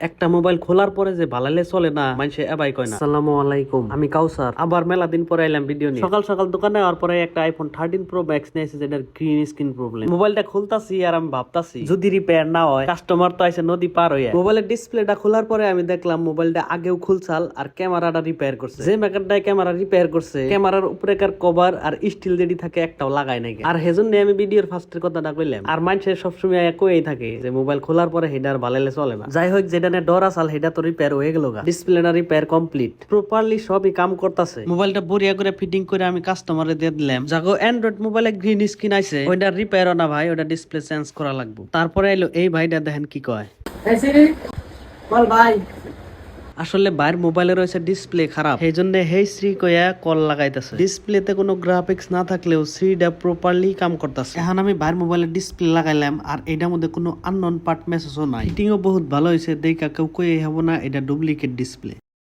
একটা মোবাইল খোলার পরে যে ভালালে চলে না মানুষে এবাই কয় না। আসসালামু আলাইকুম, আমি কাউসার। আবার মেলা দিন পরে এলাম ভিডিও নিয়ে। সকাল সকাল দোকানে আর পরে একটা আইফোন 13 প্রো ম্যাক্স নিয়েছে, যেটার গ্রিন স্ক্রিন প্রবলেম। মোবাইলটা খুলতাছি আর আমি ভাবতাছি যদি রিপেয়ার না হয়, কাস্টমার তো আইছে নদী পার হইয়া। মোবাইলের ডিসপ্লেটা খোলার পরে আমি দেখলাম মোবাইলটা আগেও খুলছাল আর ক্যামেরাটা রিপেয়ার করছে। যে মেকারটাই ক্যামেরা রিপেয়ার করছে, ক্যামেরার উপরেকার কভার আর স্টিল যেটি থাকে একটাও লাগাই নাই। আর হেজন্য আমি ভিডিওর ফার্স্টের কথাটা কইলাম। আর মানুষের সবসময় কই থাকে যে মোবাইল খোলার পরে হেডার ভালালে চলে না। যাই হোক, যেটা ডর আসাল হেডা তো রিপেয়ার হয়ে গেল। ডিসপ্লেটা রিপেয়ার কমপ্লিট, প্রপারলি সবই কাম করতেছে। মোবাইলটা বড়িয়া করে ফিটিং করে আমি কাস্টমারে দিয়ে দিলাম। যাগো অ্যান্ড্রয়েড মোবাইলে গ্রিন স্ক্রিন আইছে, ওইটা রিপেয়ার না ভাই, ওটা ডিসপ্লে চেঞ্জ করা লাগবে। তারপরে এলো এই ভাইটা, দেখেন কি কয়। ভাই আসলে বাইরের মোবাইলে রয়েছে ডিসপ্লে খারাপ, সেই জন্য হেই শ্রী কয়া কল লাগাইতেছে। ডিসপ্লেতে কোনো গ্রাফিক্স না থাকলেও শ্রীটা প্রপারলি কাম করতেছে। এখন আমি বাইরের মোবাইলের ডিসপ্লে লাগাইলাম আর এটার মধ্যে কোনো আননোন পার্ট মেসেজও নাই। ফিটিংও বহুত ভালো হয়েছে, দেখা কেউ কই হবো না এটা ডুপ্লিকেট ডিসপ্লে।